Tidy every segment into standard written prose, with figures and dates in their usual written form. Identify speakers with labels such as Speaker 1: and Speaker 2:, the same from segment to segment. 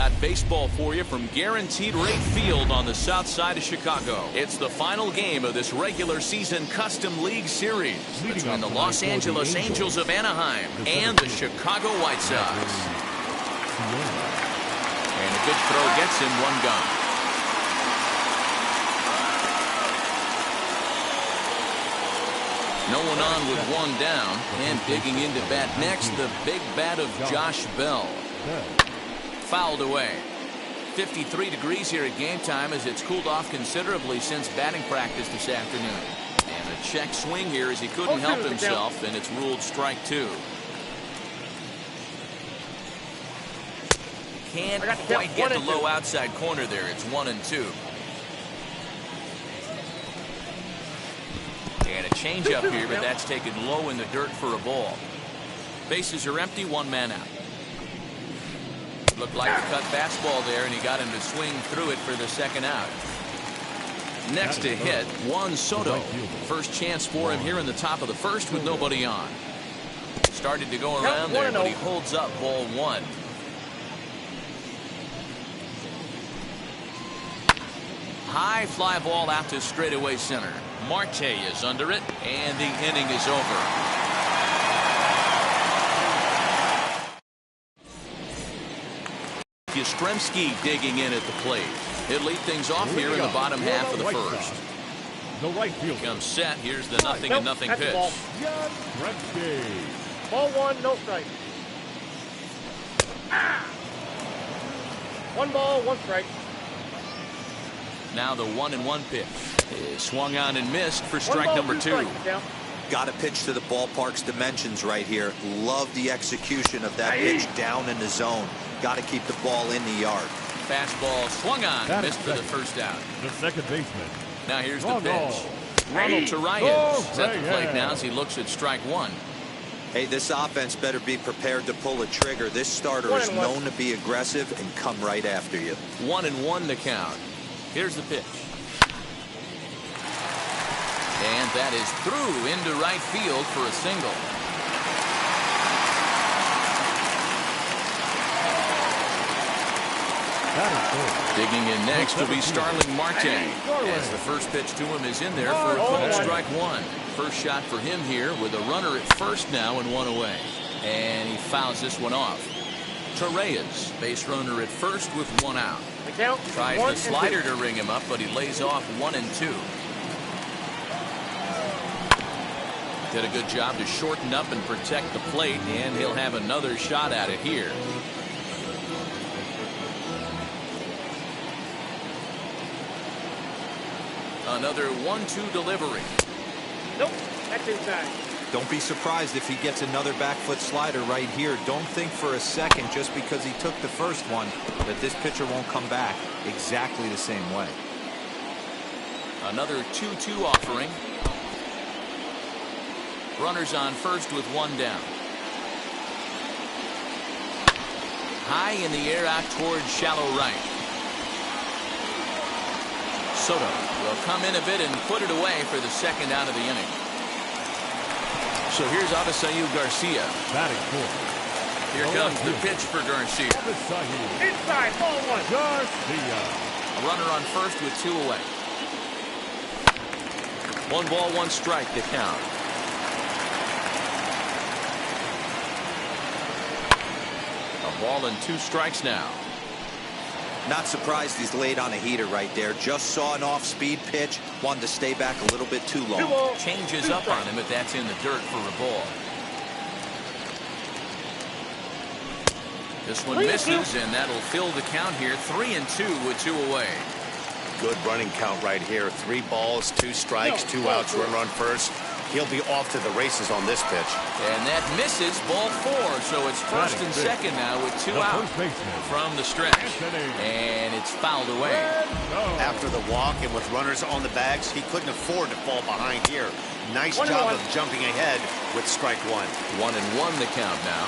Speaker 1: got baseball for you from Guaranteed Rate Field on the south side of Chicago. It's the final game of this regular season Custom League Series between the Los Angeles Angels of Anaheim and the Chicago White Sox. And a good throw gets him one gone. No one on with one down, and digging into bat next, the big bat of Josh Bell. Fouled away. 53 degrees here at game time as it's cooled off considerably since batting practice this afternoon. And a check swing here as he couldn't help himself, and it's ruled strike two. Can't quite get the low outside corner there. It's 1-2. And a changeup here, but that's taken low in the dirt for a ball. Bases are empty, one man out. Looked like a cut fastball there, and he got him to swing through it for the second out. Next to hit, Juan Soto. First chance for him here in the top of the first with nobody on. Started to go around there, but he holds up ball one. High fly ball out to straightaway center. Marte is under it, and the inning is over. Yastrzemski digging in at the plate. He'll lead things off here in the bottom half of the first.
Speaker 2: The right field
Speaker 1: comes set. Here's the 0-0 pitch.
Speaker 3: Ball one, no strike. One ball, one strike.
Speaker 1: Now the 1-1 pitch is swung on and missed for strike number two.
Speaker 4: Got to pitch to the ballpark's dimensions right here. Love the execution of that pitch down in the zone. Got to keep the ball in the yard.
Speaker 1: Fastball swung on, missed for the first out.
Speaker 2: The second baseman.
Speaker 1: Now here's the pitch. Ronald Torreyes is at the plate now as he looks at strike one.
Speaker 4: Hey, this offense better be prepared to pull a trigger. This starter is known to be aggressive and come right after you.
Speaker 1: 1-1 to count. Here's the pitch. And that is through into right field for a single. Digging in next will be Starling Marte. As the first pitch to him is in there for a called strike one. First shot for him here with a runner at first now and one away. And he fouls this one off. Torreyes, base runner at first with one out. Tries the slider to ring him up, but he lays off 1-2. Did a good job to shorten up and protect the plate, and he'll have another shot at it here. Another 1-2 delivery.
Speaker 3: Nope, that's inside.
Speaker 4: Don't be surprised if he gets another back foot slider right here. Don't think for a second, just because he took the first one, that this pitcher won't come back exactly the same way.
Speaker 1: Another 2-2 offering. Runners on first with one down. High in the air out towards shallow right. Soto will come in a bit and put it away for the second out of the inning. So here's Avisail Garcia.
Speaker 2: Batting fourth.
Speaker 1: Here comes the pitch for Garcia.
Speaker 3: Inside, ball one.
Speaker 2: Garcia.
Speaker 1: A runner on first with two away. 1 ball, 1 strike to count. A ball and 2 strikes now.
Speaker 4: Not surprised he's laid on a heater right there. Just saw an off-speed pitch. Wanted to stay back a little bit too long.
Speaker 1: Changes up on him, but that's in the dirt for a ball. This one misses, and that'll fill the count here. 3-2 with 2 away.
Speaker 5: Good running count right here. 3 balls, 2 strikes, 2 outs, runner on first. He'll be off to the races on this pitch.
Speaker 1: And that misses, ball 4. So it's first and second now with 2 out from the stretch. And it's fouled away.
Speaker 5: After the walk and with runners on the bags, he couldn't afford to fall behind here. Nice job of jumping ahead with strike 1.
Speaker 1: 1-1 the count now.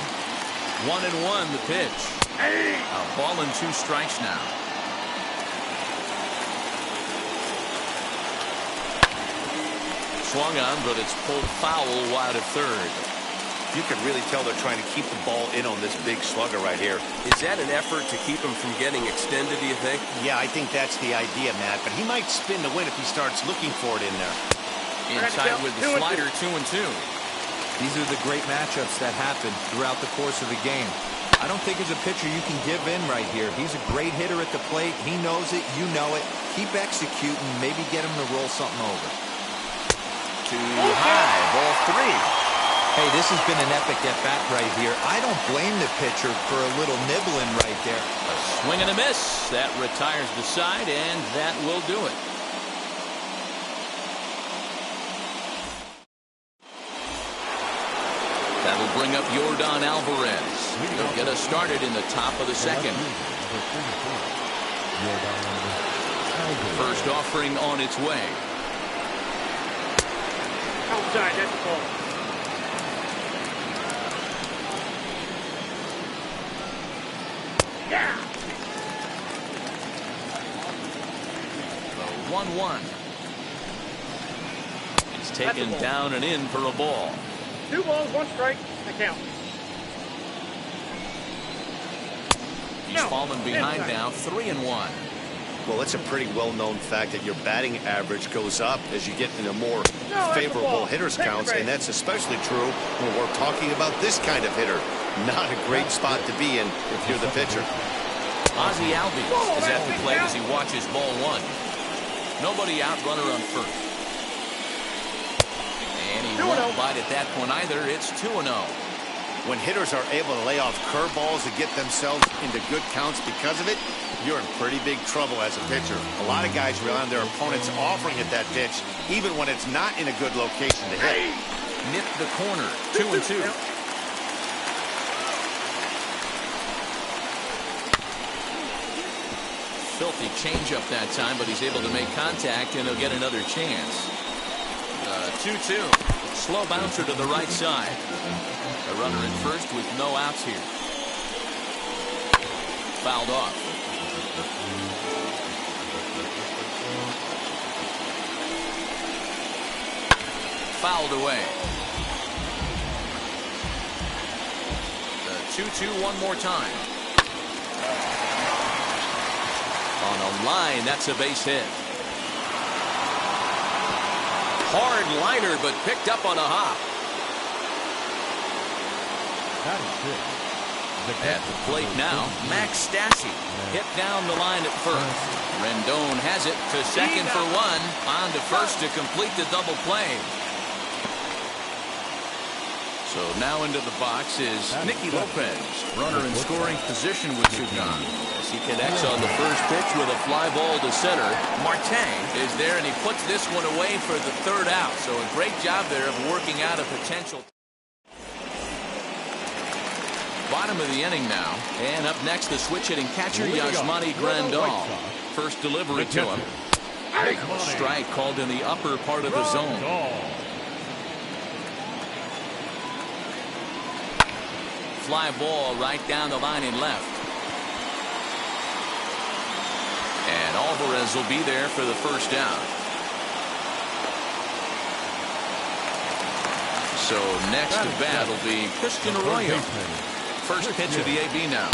Speaker 1: 1-1 the pitch. A ball and 2 strikes now. Swung on, but it's pulled foul wide of third.
Speaker 5: You can really tell they're trying to keep the ball in on this big slugger right here.
Speaker 6: Is that an effort to keep him from getting extended, do you think?
Speaker 5: Yeah, I think that's the idea, Matt. But he might spin the win if he starts looking for it in there.
Speaker 1: Inside with the slider, 2-2.
Speaker 4: These are the great matchups that happen throughout the course of a game. I don't think as a pitcher you can give in right here. He's a great hitter at the plate. He knows it. You know it. Keep executing. Maybe get him to roll something over.
Speaker 1: Too high. Ball 3.
Speaker 4: Hey, this has been an epic at-bat right here. I don't blame the pitcher for a little nibbling right there.
Speaker 1: A swing and a miss. That retires the side, and that will do it. That'll bring up Yordan Alvarez. He'll get us started in the top of the second. First offering on its way.
Speaker 3: Outside, that's the ball. Yeah.
Speaker 1: 1-1. It's taken down and in for a ball.
Speaker 3: 2 balls, 1 strike. The count.
Speaker 1: He's fallen behind now, 3-1.
Speaker 5: Well, it's a pretty well-known fact that your batting average goes up as you get into more favorable hitters counts, and that's especially true when we're talking about this kind of hitter. Not a great spot to be in if you're the pitcher.
Speaker 1: Ozzie Albies is at the plate as he watches ball 1. Nobody out, runner on first. And he won't bite at that point either. It's 2-0.
Speaker 5: When hitters are able to lay off curveballs and get themselves into good counts because of it, you're in pretty big trouble as a pitcher. A lot of guys rely on their opponents offering at that pitch, even when it's not in a good location to hit.
Speaker 1: Nipped the corner, 2-2. Filthy changeup that time, but he's able to make contact, and he'll get another chance. 2-2. Slow bouncer to the right side. A runner in first with no outs here. Fouled off. Fouled away. The 2-2 one more time. On a line, that's a base hit. Hard liner, but picked up on a hop. At the plate now, Max Stassi hit down the line at first. Rendon has it to second for 1. On to first to complete the double play. So now into the box is Nicky Lopez, runner in scoring position with 2 gone. As he connects on the first pitch with a fly ball to center. Marte is there, and he puts this one away for the 3rd out. So a great job there of working out a potential. Bottom of the inning now, and up next the switch hitting catcher Yasmani Grandal. First delivery to him. Strike called in the upper part of the zone. Fly ball right down the line in left. And Alvarez will be there for the first down. So next to bat will be Christian Arroyo. First pitch of the AB now.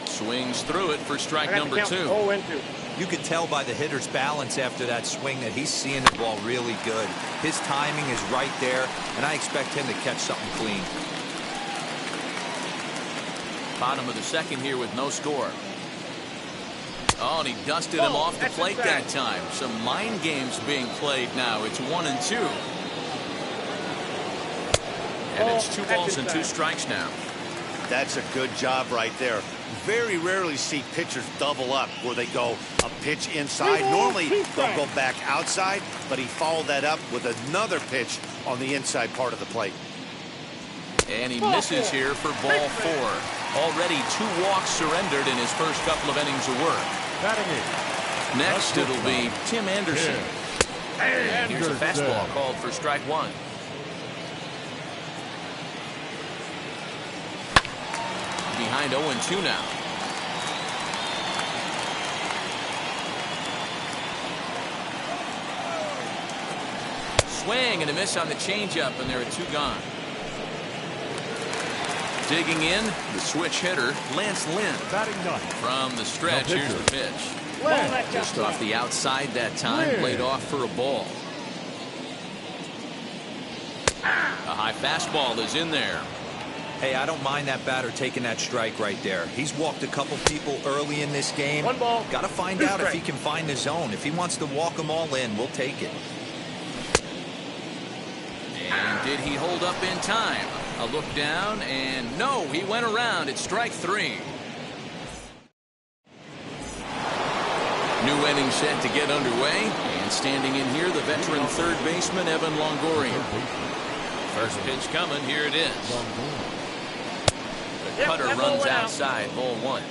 Speaker 1: Swings through it for strike number 2.
Speaker 4: You could tell by the hitter's balance after that swing that he's seeing the ball really good. His timing is right there, and I expect him to catch something clean.
Speaker 1: Bottom of the second here with no score. Oh, and he dusted him off the plate that time. Some mind games being played now. It's 1-2. And it's 2 balls and 2 strikes now.
Speaker 5: That's a good job right there. Very rarely see pitchers double up where they go a pitch inside. Normally they'll go back outside, but he followed that up with another pitch on the inside part of the plate.
Speaker 1: And he misses here for ball 4. Already 2 walks surrendered in his first couple of innings of work. Next it'll be Tim Anderson. And here's a fastball called for strike 1. Behind 0-2 now. swing and a miss on the changeup, and there are 2 gone. Digging in, the switch hitter, Lance Lynn.
Speaker 2: Batting ninth.
Speaker 1: From the stretch, here's the pitch. Just off the outside that time, laid off for a ball. A high fastball is in there.
Speaker 4: Hey, I don't mind that batter taking that strike right there. He's walked a couple people early in this game.
Speaker 3: 1 ball.
Speaker 4: Got to find out if he can find the zone. If he wants to walk them all in, we'll take it.
Speaker 1: And did he hold up in time? A look down, and no, he went around. It's strike 3. New inning set to get underway, and standing in here, the veteran third baseman, Evan Longoria. First pitch coming, here it is. The cutter runs outside, ball 1.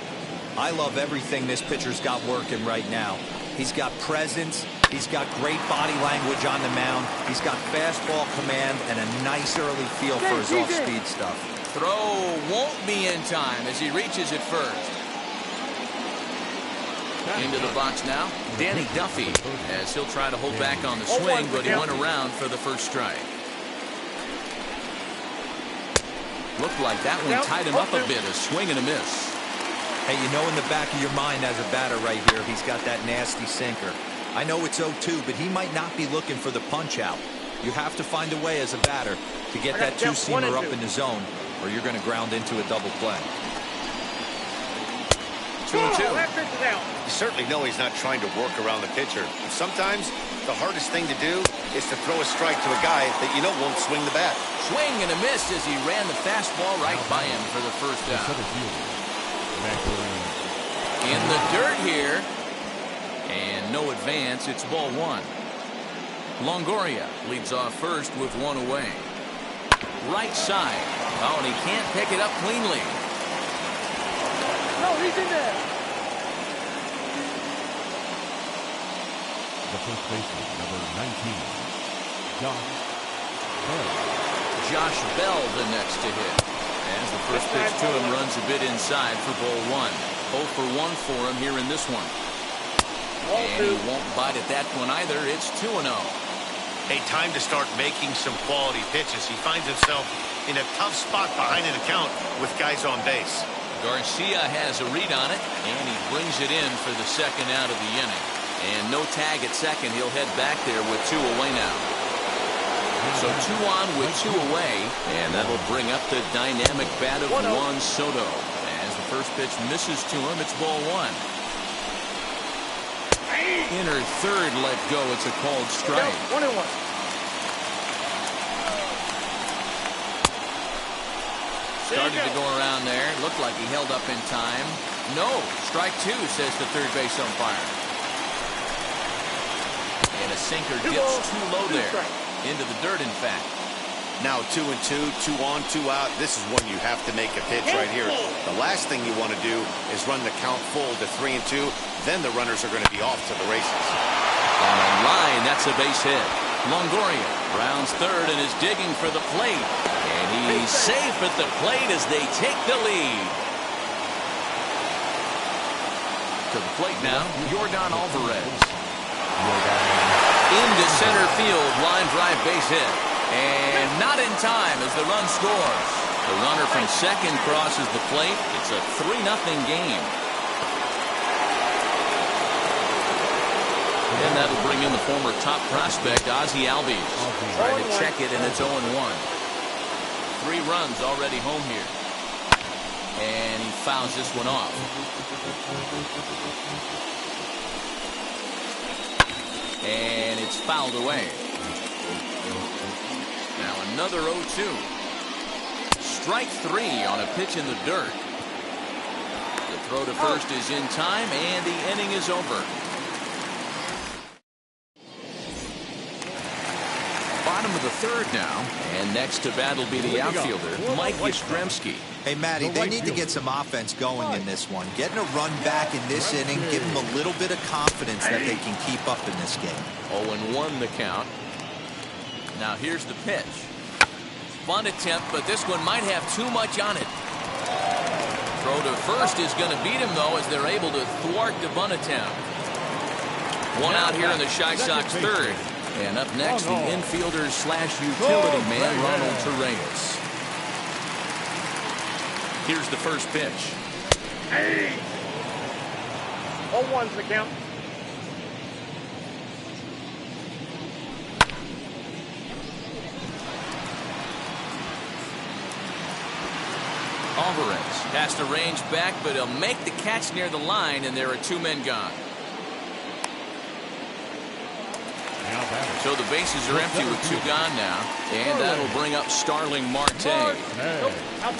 Speaker 4: I love everything this pitcher's got working right now. He's got presence. He's got great body language on the mound. He's got fastball command and a nice early feel for his off-speed stuff.
Speaker 1: Throw won't be in time as he reaches it first. Into the box now, Danny Duffy, as he'll try to hold back on the swing, but he went around for the first strike. Looked like that one tied him up a bit, a swing and a miss.
Speaker 4: Hey, you know in the back of your mind as a batter right here, he's got that nasty sinker. I know it's 0-2, but he might not be looking for the punch out. You have to find a way as a batter to get that 2-seamer up in the zone, or you're going to ground into a double play.
Speaker 1: 2-2.
Speaker 5: You certainly know he's not trying to work around the pitcher. Sometimes the hardest thing to do is to throw a strike to a guy that you know won't swing the bat.
Speaker 1: Swing and a miss as he ran the fastball right by him for the first out. In the dirt here. And no advance. It's ball 1. Longoria leads off first with 1 away. Right side. Oh, and he can't pick it up cleanly.
Speaker 3: No, he's in there.
Speaker 2: The first baseman, number 19, Josh Bell.
Speaker 1: Josh Bell the next to hit. As the first pitch to him runs a bit inside for ball 1. 0 for 1 for him here in this one. And he won't bite at that one either. It's 2-0.
Speaker 5: Hey, time to start making some quality pitches. He finds himself in a tough spot behind an account with guys on base.
Speaker 1: Garcia has a read on it, and he brings it in for the second out of the inning. And no tag at second. He'll head back there with 2 away now. So 2 on with 2 away, and that'll bring up the dynamic bat of Juan Soto. As the first pitch misses to him, it's ball 1. Inner third let go. It's a called strike.
Speaker 3: 1-1.
Speaker 1: Started to go around there. Looked like he held up in time. No. Strike 2, says the third base umpire. And a sinker dips too low there. Into the dirt, in fact.
Speaker 5: Now 2-2, 2 on, 2 out. This is when you have to make a pitch right here. The last thing you want to do is run the count full to 3-2. Then the runners are going to be off to the races.
Speaker 1: On a line, that's a base hit. Longoria rounds third and is digging for the plate. And he's safe at the plate as they take the lead. To the plate now, Yordan Alvarez. Into center field, line drive base hit. And not in time as the run scores. The runner from second crosses the plate. It's a 3-0 game. And that'll bring in the former top prospect, Ozzie Albies. Trying to check it, and it's 0-1. 3 runs already home here. And he fouls this one off. And it's fouled away. Now another 0-2. Strike 3 on a pitch in the dirt. The throw to first is in time, and the inning is over. Bottom of the third now, and next to bat will be the outfielder, Mike Yastrzemski.
Speaker 4: Hey, Matty, they need to get some offense going in this one. Getting a run back in this inning, give them a little bit of confidence that they can keep up in this game.
Speaker 1: 0-1 the count. Now here's the pitch. Bunt attempt, but this one might have too much on it. Throw to first is going to beat him, though, as they're able to thwart the bunt attempt. One out here in the Chi Sox third. And up next, the infielder slash utility man, Ronald Torreyes. Here's the first pitch.
Speaker 3: 0-1's the count.
Speaker 1: Alvarez has to range back, but he'll make the catch near the line, and there are 2 men gone. So the bases are empty with 2 gone now, and that'll bring up Starling Marte.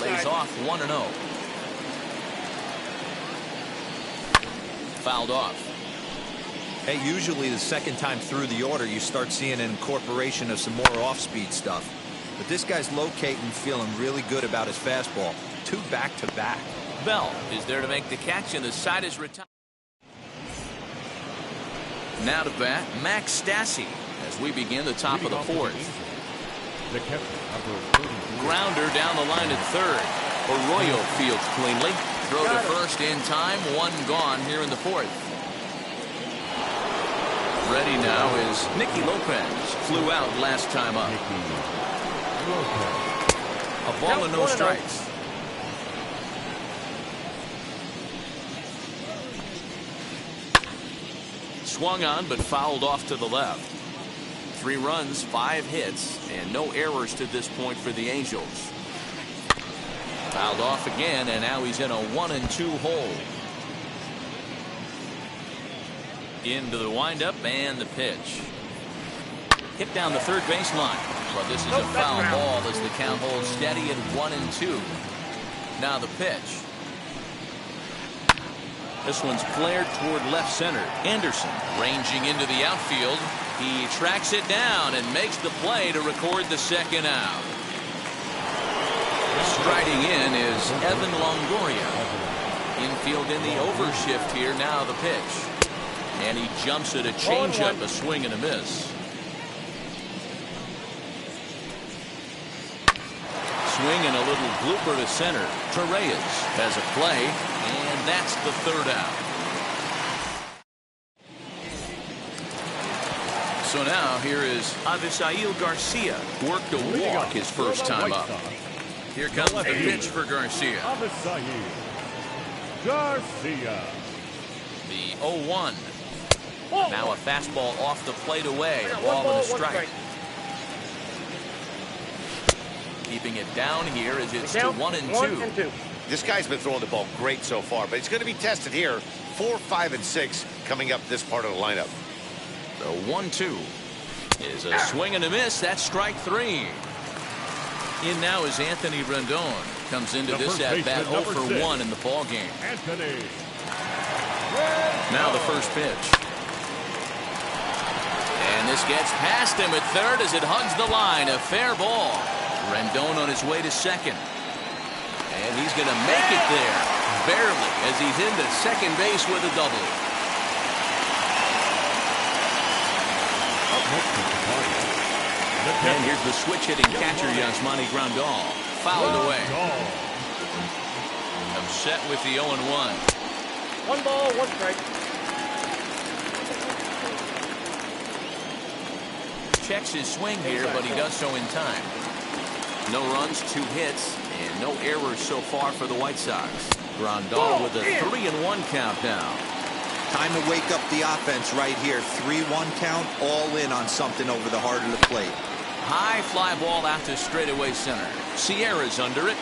Speaker 1: Lays off 1-0. Fouled off.
Speaker 4: Hey, usually the second time through the order, you start seeing an incorporation of some more off-speed stuff. But this guy's locating, feeling really good about his fastball. 2 back-to-back.
Speaker 1: Bell is there to make the catch, and the side is retired. Now to bat, Max Stassi as we begin the top of the 4th.
Speaker 2: The catcher, number 33.
Speaker 1: Grounder down the line at third. Arroyo fields cleanly. Throw to first in time. 1 gone here in the 4th. Ready now is Nicky Lopez. Flew out last time up. A ball and no strikes. Swung on but fouled off to the left. 3 runs, 5 hits, and no errors to this point for the Angels. Fouled off again, and now he's in a 1-2 hole. Into the windup and the pitch. Hit down the third baseline, but this is a foul ball as the count holds steady at 1-2. Now the pitch. This one's flared toward left center. Anderson ranging into the outfield. He tracks it down and makes the play to record the second out. Striding in is Evan Longoria. Infield in the overshift here. Now the pitch. And he jumps at a changeup, a swing and a miss. Swing and a little blooper to center. Torreyes has a play, and that's the 3rd out. So now here is Avisail Garcia. Worked a walk his first time up. Here comes the pitch for Garcia.
Speaker 2: Avisail Garcia.
Speaker 1: The 0-1. Now a fastball off the plate away. A ball and a strike. Keeping it down here as it's to 1-2.
Speaker 5: This guy's been throwing the ball great so far, but he's going to be tested here. 4, 5, and 6 coming up this part of the lineup.
Speaker 1: The 1-2 is a swing and a miss. That's strike 3. In now is Anthony Rendon. Comes into this at bat 0 for 1 in the ball game.
Speaker 2: Anthony.
Speaker 1: Now the first pitch. And this gets past him at third as it hugs the line. A fair ball. Rendon on his way to second. And he's going to make it there. Barely, as he's into second base with a double. And here's the switch-hitting catcher, Yasmani Grandal. Fouled away. Upset with the 0-1.
Speaker 3: 1 ball, 1 strike.
Speaker 1: Checks his swing here, but he does so in time. No runs, 2 hits, and no errors so far for the White Sox. Grandal with a 3-1 count now.
Speaker 4: Time to wake up the offense right here. 3-1 count, all in on something over the heart of the plate.
Speaker 1: High fly ball out to straightaway center. Sierra's under it.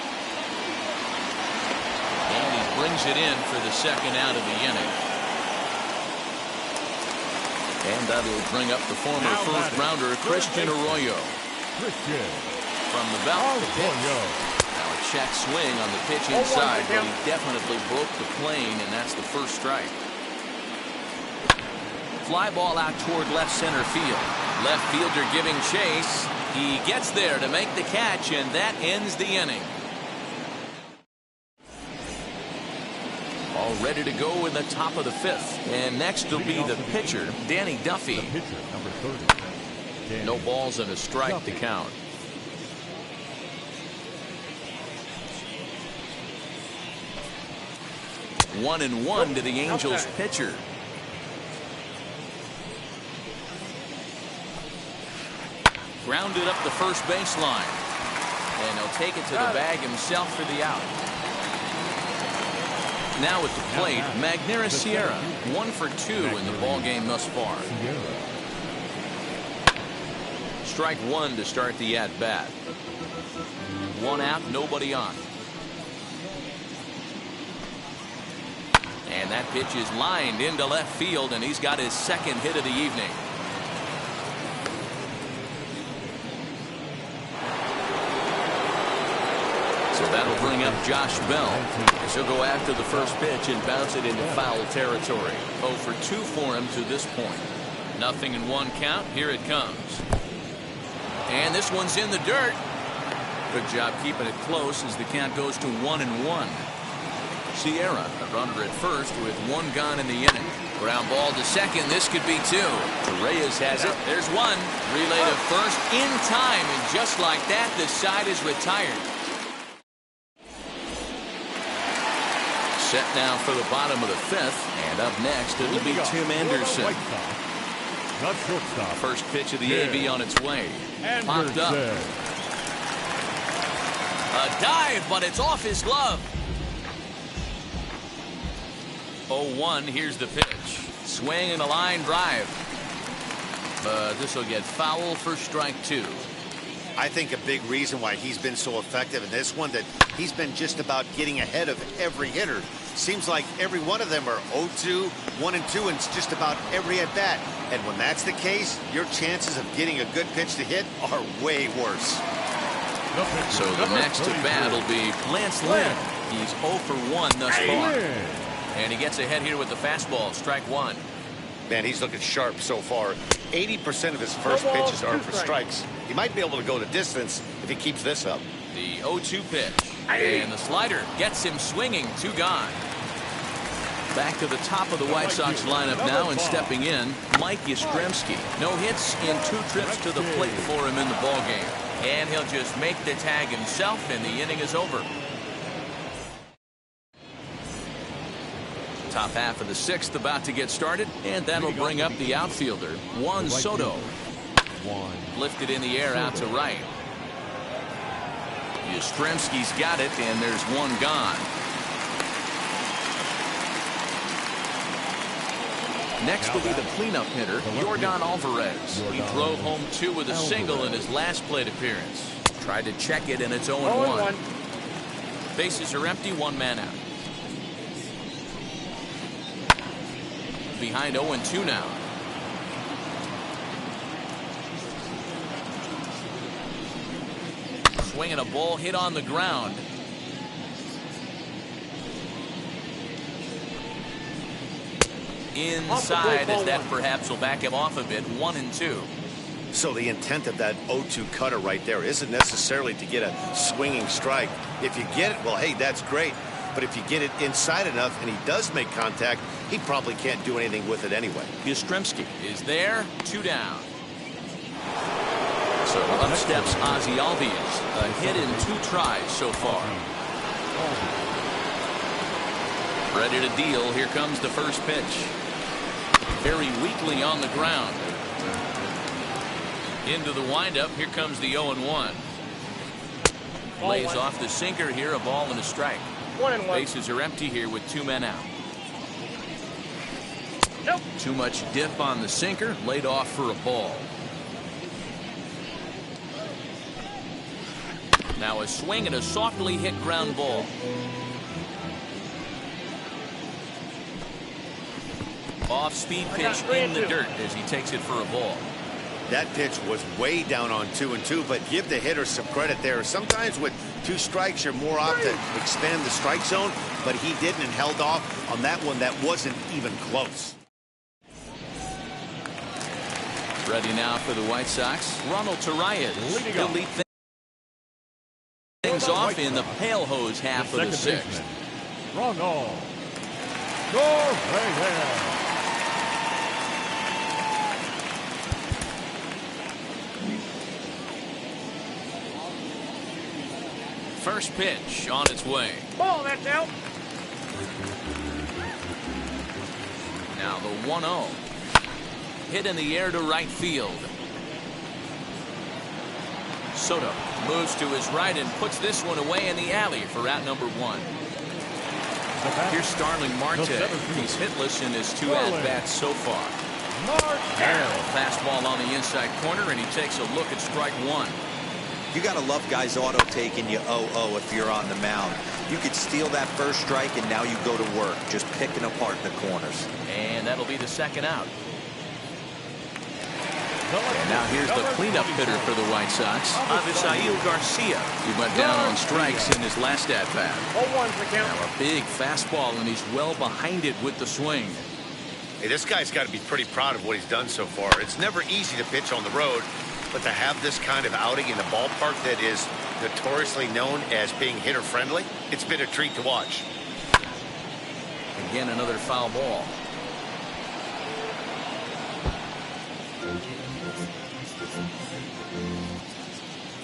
Speaker 1: And he brings it in for the second out of the inning. And that'll bring up the former first-rounder, Christian Arroyo. From the belt, the pitch. Now a check swing on the pitch inside, but he definitely broke the plane, and that's the first strike. Fly ball out toward left center field. Left fielder giving chase. He gets there to make the catch, and that ends the inning. All ready to go in the top of the 5th. And next will be the pitcher, Danny Duffy. No balls and a strike to count. One and one to the Angels pitcher. Grounded up the first baseline. And he'll take it to the bag himself for the out. Now at the plate, Magneuris Sierra, 1 for 2 in the ball game thus far. Strike 1 to start the at-bat. 1 out, nobody on. And that pitch is lined into left field, and he's got his second hit of the evening. So that'll bring up Josh Bell. He'll go after the first pitch and bounce it into foul territory. 0 for 2 for him to this point. Nothing in 1 count. Here it comes. And this one's in the dirt. Good job keeping it close as the count goes to 1-1. Sierra, a runner at first with 1 gone in the inning. Ground ball to second. This could be 2. Reyes has it. There's 1. Relay to first in time. And just like that, the side is retired. Set now for the bottom of the 5th. And up next, it'll be Tim Anderson. First pitch of the AB on its way. Popped up. A dive, but it's off his glove. 0-1. Here's the pitch. Swing and a line drive. This will get foul for strike 2.
Speaker 5: I think a big reason why he's been so effective in this one that he's been just about getting ahead of every hitter. Seems like every one of them are 0-2, 1-2, and it's just about every at bat. And when that's the case, your chances of getting a good pitch to hit are way worse.
Speaker 1: So the next at bat will be Lance Lynn. He's 0 for 1 thus far. And he gets ahead here with the fastball. Strike 1.
Speaker 5: Man, he's looking sharp so far. 80% of his first pitches are for strikes. He might be able to go the distance if he keeps this up.
Speaker 1: The 0-2 pitch. And the slider gets him swinging. 2 gone. Back to the top of the White Sox lineup now, and stepping in, Mike Yastrzemski. No hits in 2 trips to the plate for him in the ballgame. And he'll just make the tag himself, and the inning is over. Top half of the 6th about to get started, and that'll bring up the outfielder, Juan Soto. Lifted in the air out to right. Yastrzemski's got it, and there's 1 gone. Next will be the cleanup hitter, Yordan Alvarez. He drove home 2 with a single in his last plate appearance. Tried to check it, and it's 0-1. Bases are empty, 1 man out. Behind 0-2 now. Swinging a ball hit on the ground. Inside, as that perhaps will back him off a bit. 1-2.
Speaker 5: So the intent of that 0-2 cutter right there isn't necessarily to get a swinging strike. If you get it, well, hey, that's great. But if you get it inside enough and he does make contact, he probably can't do anything with it anyway.
Speaker 1: Yastrzemski is there. 2 down. So up steps Ozzie Albies. A hit in 2 tries so far. Ready to deal. Here comes the first pitch. Very weakly on the ground. Into the windup. Here comes the 0-1. Lays off the sinker here. A ball and a strike.
Speaker 3: 1-1.
Speaker 1: Bases are empty here with 2 men out.
Speaker 3: Nope.
Speaker 1: Too much dip on the sinker. Laid off for a ball. Now a swing and a softly hit ground ball. Off-speed pitch in the dirt as he takes it for a ball.
Speaker 5: That pitch was way down on 2-2, but give the hitter some credit there. Sometimes with 2 strikes, you're more apt to expand the strike zone, but he didn't and held off on that one that wasn't even close.
Speaker 1: Ready now for the White Sox, Ronald Torreyes. He'll lead things off in the pale hose half of the 6th.
Speaker 2: Ronald Torreyes.
Speaker 1: First pitch on its way.
Speaker 3: Ball, that's out.
Speaker 1: Now the 1-0. Hit in the air to right field. Soto moves to his right and puts this one away in the alley for out number 1. Here's Starling Marte. He's hitless in his 2 at-bats so far. Fastball on the inside corner, and he takes a look at strike 1.
Speaker 4: You got to love guys auto taking you 0-0 if you're on the mound. You could steal that first strike, and now you go to work, just picking apart the corners.
Speaker 1: And that'll be the second out. And now here's the cleanup hitter for the White Sox, Avisail Garcia. He went down on strikes in his last at-bat.
Speaker 3: 0-1's the count.
Speaker 1: Now a big fastball, and he's well behind it with the swing.
Speaker 5: Hey, this guy's got to be pretty proud of what he's done so far. It's never easy to pitch on the road, but to have this kind of outing in a ballpark that is notoriously known as being hitter-friendly, it's been a treat to watch.
Speaker 1: Again, another foul ball.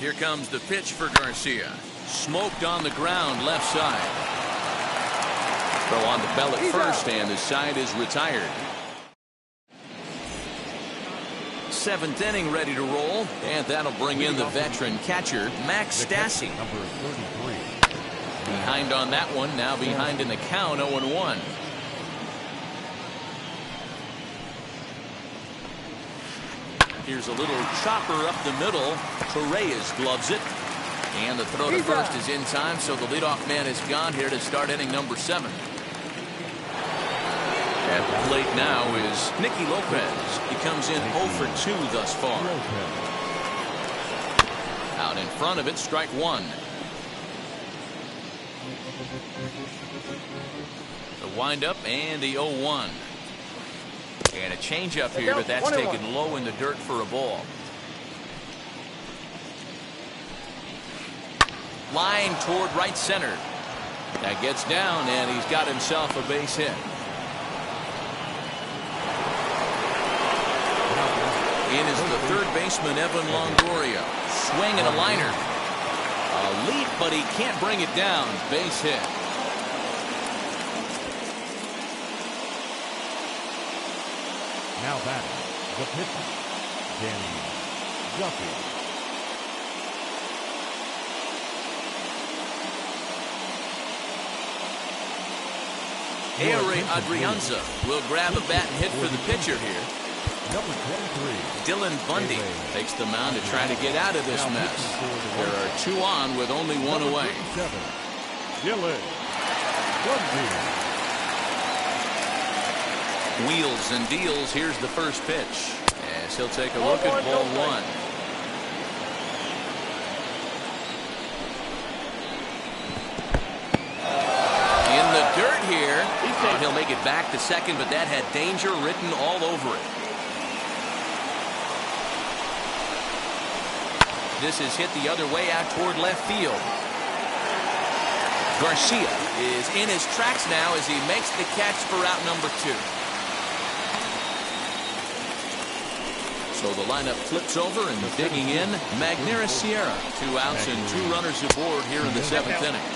Speaker 1: Here comes the pitch for Garcia. Smoked on the ground, left side. Throw on the bell at first, and the side is retired. 7th inning ready to roll, and that'll bring in the veteran catcher, Max Stassi.
Speaker 2: Number 33.
Speaker 1: Behind on that one, now behind in the count, 0-1. Here's a little chopper up the middle. Torreyes gloves it. And the throw to first is in time, so the leadoff man is gone here to start inning number 7. At the plate now is Nicky Lopez. He comes in 0 for 2 thus far. Out in front of it, strike 1. The windup and the 0-1. And a changeup here, but that's taken low in the dirt for a ball. Line toward right center. That gets down, and he's got himself a base hit. In is the third baseman, Evan Longoria. Swing and a liner. A leap, but he can't bring it down. Base hit.
Speaker 2: Now back, the pitcher, Danny Duffy.
Speaker 1: Ehire Adrianza will grab a bat and hit for the pitcher here.
Speaker 2: Number 23.
Speaker 1: Dylan Bundy takes the mound to try to get out of this mess. There are 2 on with only 1 away.
Speaker 2: Dylan Bundy.
Speaker 1: Wheels and deals. Here's the first pitch. As he'll take a look at ball 1. In the dirt here. He'll make it back to second, but that had danger written all over it. This is hit the other way out toward left field. Garcia is in his tracks now as he makes the catch for out number 2. So the lineup flips over, and digging in, Magneuris Sierra. 2 outs and 2 runners aboard here in the 7th inning.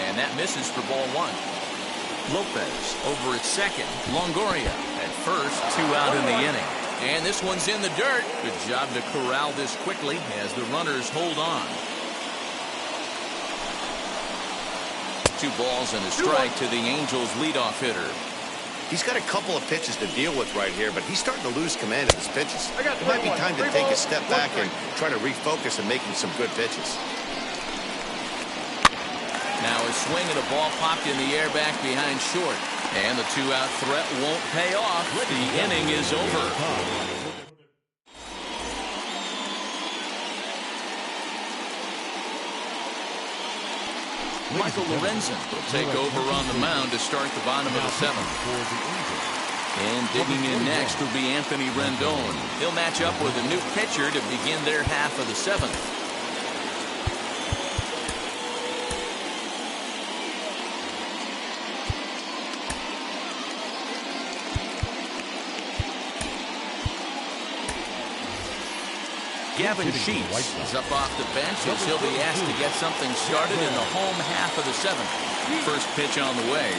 Speaker 1: And that misses for ball 1. Lopez over at second. Longoria at first. 2 out in the inning. And this one's in the dirt. Good job to corral this quickly as the runners hold on. 2 balls and a strike to the Angels leadoff hitter.
Speaker 5: He's got a couple of pitches to deal with right here, but he's starting to lose command of his pitches.
Speaker 3: I got
Speaker 5: It might be time to
Speaker 3: 3
Speaker 5: take a
Speaker 3: balls,
Speaker 5: step
Speaker 3: 1
Speaker 5: back and
Speaker 3: strike.
Speaker 5: try to refocus and making some good pitches.
Speaker 1: Now a swing and a ball popped in the air back behind short. And the 2-out threat won't pay off. The inning is over. Michael Lorenzen will take over on the mound to start the bottom of the 7th. And digging in next will be Anthony Rendon. He'll match up with a new pitcher to begin their half of the 7th. Gavin Sheets is up off the bench as he'll be asked to get something started in the home half of the 7th. First pitch on the way.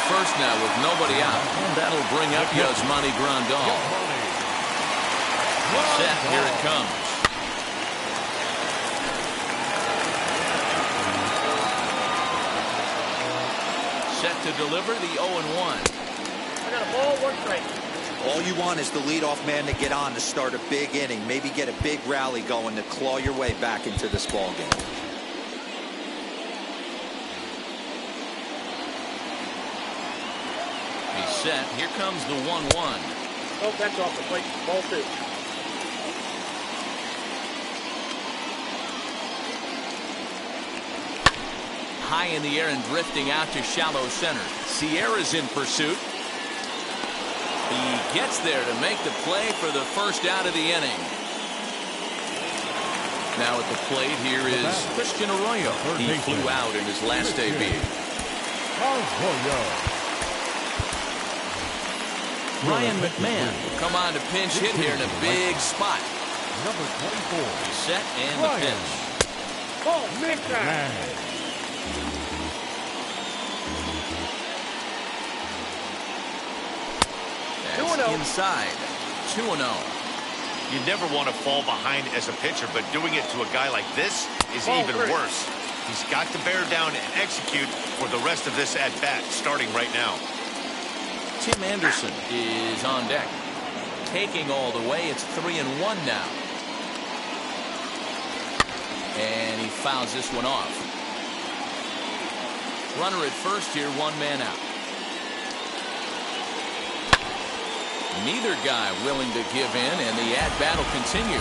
Speaker 1: first now with nobody out. And that'll bring up Yasmani Grandal. Set, here it comes. Set to deliver the 0-1.
Speaker 3: I got a ball, 1 strike.
Speaker 4: All you want is the leadoff man to get on to start a big inning. Maybe get a big rally going to claw your way back into this ball game.
Speaker 1: He's set. Here comes the 1-1.
Speaker 3: Oh, that's off the plate. Ball 2.
Speaker 1: High in the air and drifting out to shallow center. Sierra's in pursuit. He gets there to make the play for the first out of the inning. Now at the plate, here is Christian Arroyo. He flew out in his last debut. Ryan McMahon will come on to pinch hit here in a big spot.
Speaker 2: Number 24.
Speaker 1: Set and the pitch.
Speaker 3: Ball, 6.
Speaker 1: That's inside. 2-0.
Speaker 5: You never want to fall behind as a pitcher, but doing it to a guy like this is even worse. He's got to bear down and execute for the rest of this at-bat, starting right now.
Speaker 1: Tim Anderson is on deck. Taking all the way. It's 3-1 now. And he fouls this one off. Runner at first here, 1 man out. Neither guy willing to give in, and the at-bat will continue.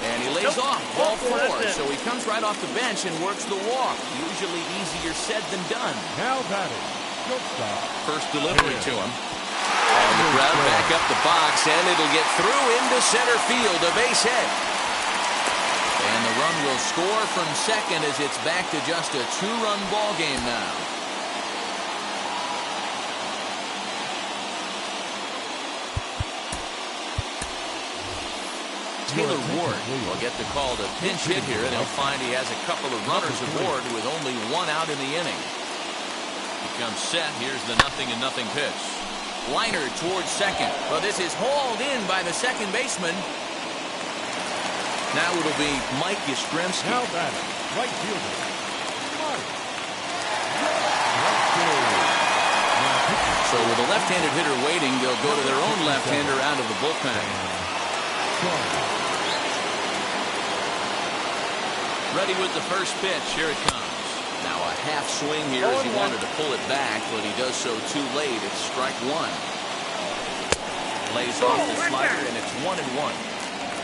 Speaker 1: And he lays off, ball 4, so he comes right off the bench and works the walk. Usually easier said than done.
Speaker 2: Now batting. Shortstop.
Speaker 1: First delivery to him. And the crowd back up the box, and it'll get through into center field, a base hit. And the run will score from second as it's back to just a 2-run ball game now. Taylor Ward will get the call to pinch hit here, and he'll find he has a couple of runners aboard with only 1 out in the inning. He comes set. Here's the 0-0 pitch. Liner towards second. Well, this is hauled in by the second baseman. Now it'll be Mike Yastrzemski.
Speaker 2: Now batting. Right fielder.
Speaker 1: So with a left-handed hitter waiting, they'll go to their own left-hander out of the bullpen. Ready with the first pitch. Here it comes. Now a half swing here as he wanted to pull it back, but he does so too late. It's strike 1. Lays off the slider, and it's 1-1.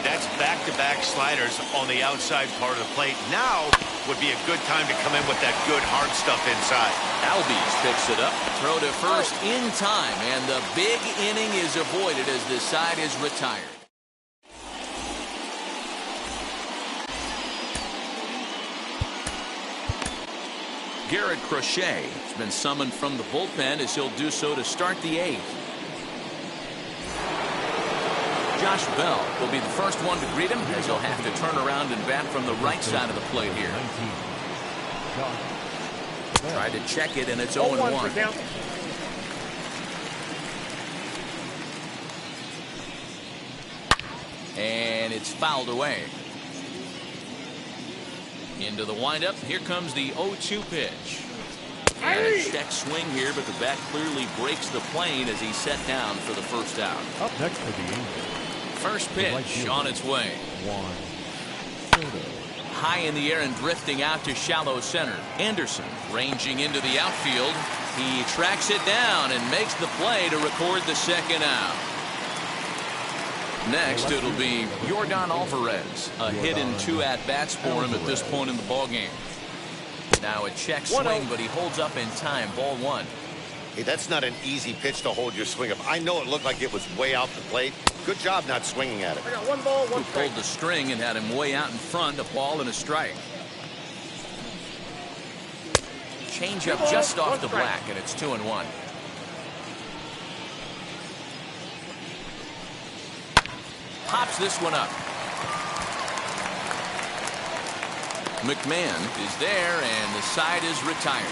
Speaker 5: That's back-to-back sliders on the outside part of the plate. Now would be a good time to come in with that good hard stuff inside.
Speaker 1: Albies picks it up. Throw to first in time, and the big inning is avoided as the side is retired. Garrett Crochet has been summoned from the bullpen as he'll do so to start the 8th. Josh Bell will be the first one to greet him as he'll have to turn around and bat from the right side of the plate here. Tried to check it, and it's 0-1. And it's fouled away. Into the windup. Here comes the 0-2 pitch. And a check swing here, but the bat clearly breaks the plane as he's set down for the first out.
Speaker 2: Up next for the Angels.
Speaker 1: First pitch on its way. High in the air and drifting out to shallow center. Anderson ranging into the outfield. He tracks it down and makes the play to record the second out. Next, it'll be Yordan Alvarez. A hit in 2 at-bats for him at this point in the ballgame. Now a check swing, but he holds up in time. Ball 1.
Speaker 5: Hey, that's not an easy pitch to hold your swing up. I know it looked like it was way out the plate. Good job not swinging at it.
Speaker 3: I got 1 ball, 1 strike.
Speaker 1: Pulled the string and had him way out in front. A ball and a strike. Change up just off the black, and it's 2-1. Pops this one up. McMahon is there, and the side is retired.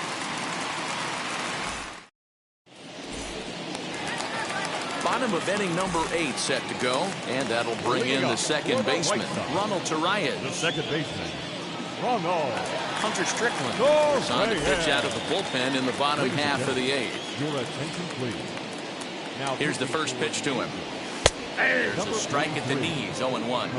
Speaker 1: Bottom of inning number 8 set to go, and that'll bring in the second baseman, Ronald Torreyes.
Speaker 2: The second baseman, Ronald.
Speaker 1: Hunter Strickland is on to pitch out of the bullpen in the bottom half of the 8th.
Speaker 2: Your attention, please. Now
Speaker 1: Here's the first pitch to him. There's a strike at the knees, 0-1.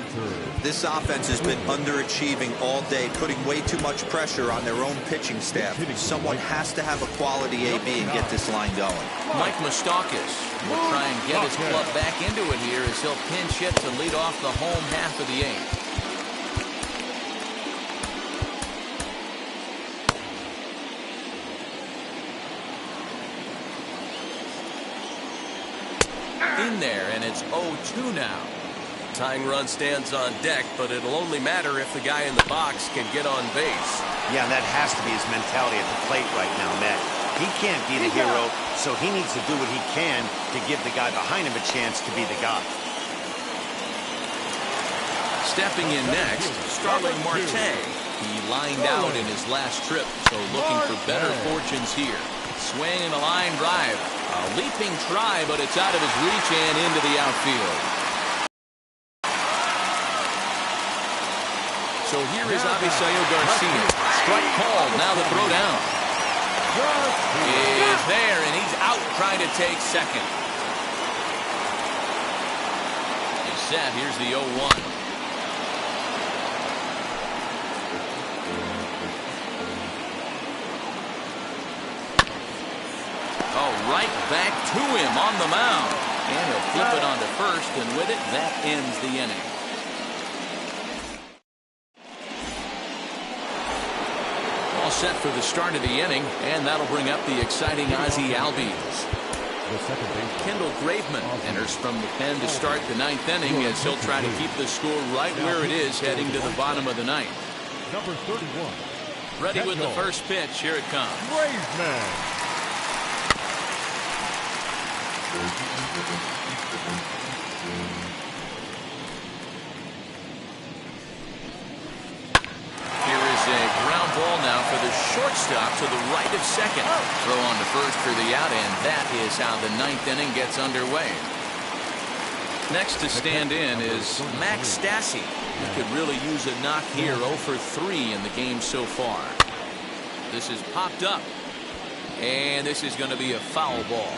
Speaker 4: This offense has been underachieving all day, putting way too much pressure on their own pitching staff. Someone has to have a quality AB and get this line going.
Speaker 1: Mike Moustakas will try and get his club back into it here as he'll pinch hit to lead off the home half of the 8th. In there, and it's 0-2 now.
Speaker 6: Tying run stands on deck, but it'll only matter if the guy in the box can get on base.
Speaker 5: Yeah, and that has to be his mentality at the plate right now, Matt. He can't be the hero, so he needs to do what he can to give the guy behind him a chance to be the guy.
Speaker 1: Stepping in next, Starling Marte. He lined out in his last trip, so looking for better fortunes here. Swing and a line drive. A leaping try, but it's out of his reach and into the outfield. So here is Avisaíl Garcia. Strike called. Now the throw down. Is there, and he's out trying to take second. He's set. Here's the 0-1. Right back to him on the mound. And he'll flip it onto first, and with it, that ends the inning. All set for the start of the inning, and that'll bring up the exciting Ozzie Albies. Kendall Graveman enters from the pen to start the 9th inning as he'll try to keep the score right where it is heading to the bottom of the 9th.
Speaker 2: Number 31.
Speaker 1: Ready with the first pitch. Here it comes.
Speaker 2: Graveman.
Speaker 1: Here is a ground ball now for the shortstop to the right of second. Throw on to first for the out, and that is how the 9th inning gets underway. Next to stand in is Max Stassi. He could really use a knock here. 0 for 3 in the game so far. This is popped up, and this is going to be a foul ball.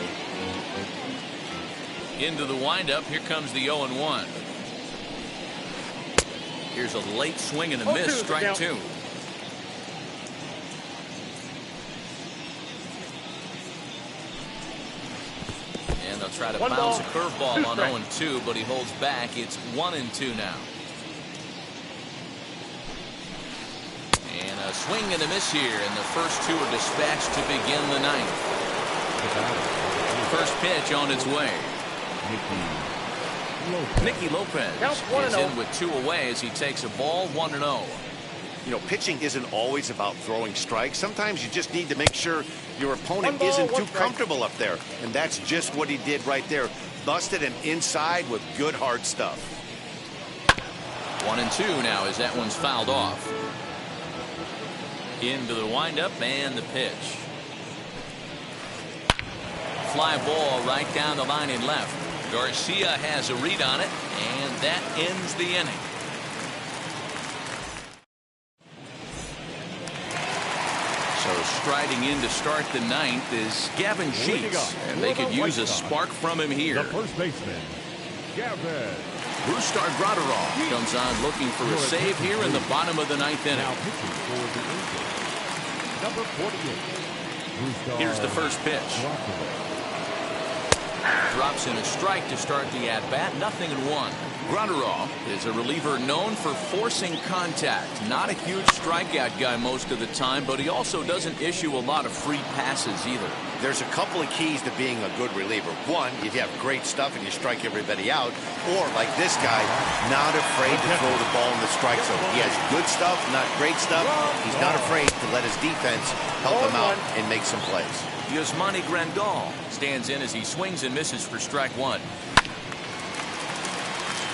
Speaker 1: Into the windup. Here comes the 0-1. Here's a late swing and a miss. Strike 2. And they'll try to bounce a curveball on 0-2, but he holds back. It's 1-2 now. And a swing and a miss here, and the first two are dispatched to begin the 9th. First pitch on its way. Nicky Lopez is in with 2 away as he takes a ball. 1-0.
Speaker 5: You know, pitching isn't always about throwing strikes. Sometimes you just need to make sure your opponent isn't too comfortable up there. And that's just what he did right there. Busted him inside with good hard stuff.
Speaker 1: 1-2 now as that one's fouled off. Into the windup and the pitch. Fly ball right down the line and left. Garcia has a read on it, and that ends the inning. So striding in to start the 9th is Gavin Sheets, and they could use a spark from him here.
Speaker 2: The first baseman, Gavin.
Speaker 1: Brusdar Graterol comes on looking for a save here in the bottom of the 9th inning.
Speaker 2: Now pitching for the Angels, number 48.
Speaker 1: Here's the first pitch. Drops in a strike to start the at-bat. 0-1. Graterol is a reliever known for forcing contact. Not a huge strikeout guy most of the time, but he also doesn't issue a lot of free passes either.
Speaker 5: There's a couple of keys to being a good reliever. One, if you have great stuff and you strike everybody out, or like this guy, not afraid to throw the ball in the strike zone. He has good stuff, not great stuff. He's not afraid to let his defense help him out and make some plays.
Speaker 1: Yasmani Grandal stands in as he swings and misses for strike 1.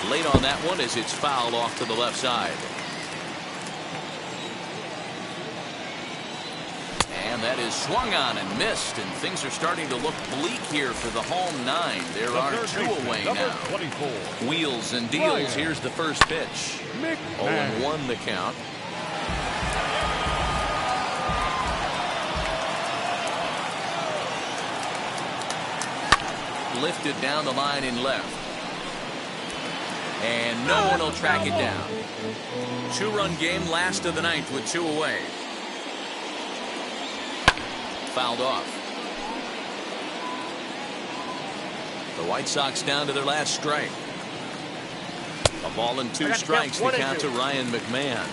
Speaker 1: Late on that one as it's fouled off to the left side. And that is swung on and missed, and things are starting to look bleak here for the home 9. There are 2 away now.
Speaker 2: 24.
Speaker 1: Wheels and deals. Here's the first pitch. 0-1 the count. Lifted down the line in left. And no one will track it down. 2-run game, last of the 9th with 2 away. Fouled off. The White Sox down to their last strike. A ball and 2 strikes to count to Ryan McMahon.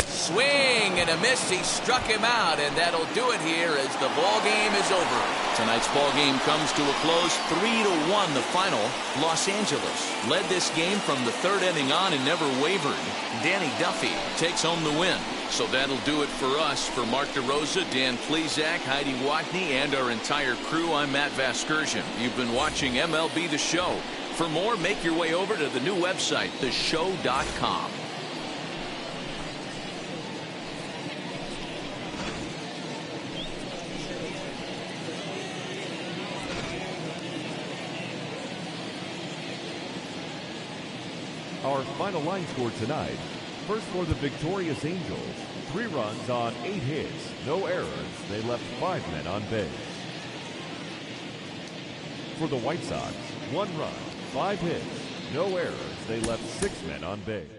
Speaker 1: Swing and a miss. He struck him out, and that'll do it here as the ball game is over. Tonight's ball game comes to a close. 3-1 the final. Los Angeles led this game from the 3rd inning on and never wavered. Danny Duffy takes home the win. So that'll do it for us. For Mark DeRosa, Dan Plesac, Heidi Watney, and our entire crew, I'm Matt Vasgersian. You've been watching MLB The Show. For more, make your way over to the new website, theshow.com.
Speaker 2: Our final line score tonight. First for the victorious Angels, 3 runs on 8 hits, no errors. They left 5 men on base. For the White Sox, 1 run, 5 hits, no errors. They left 6 men on base.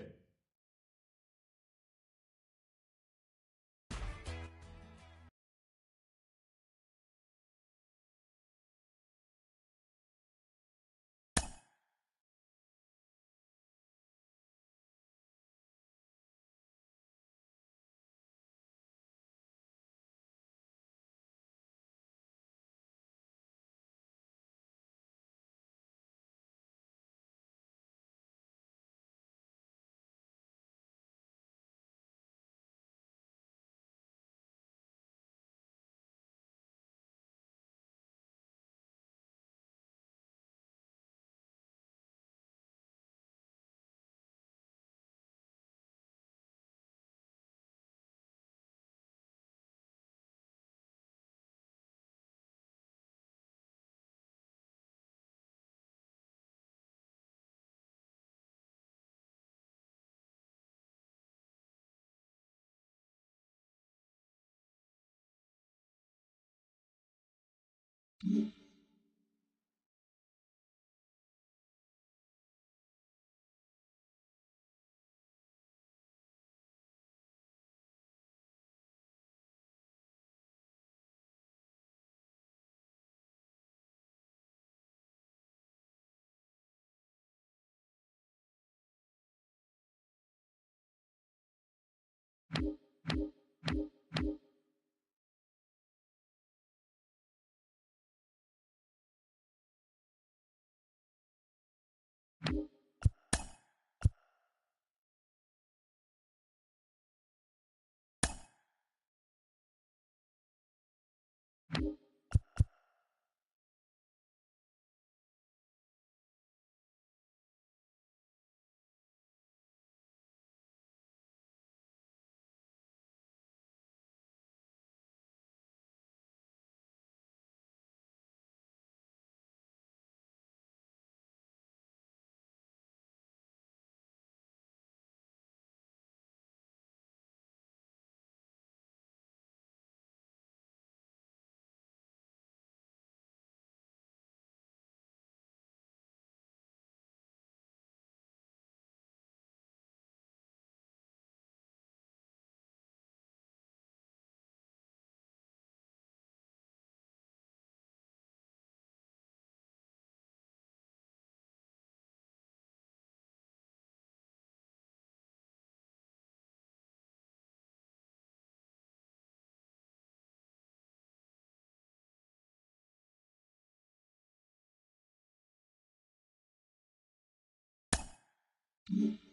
Speaker 2: Mm-hmm.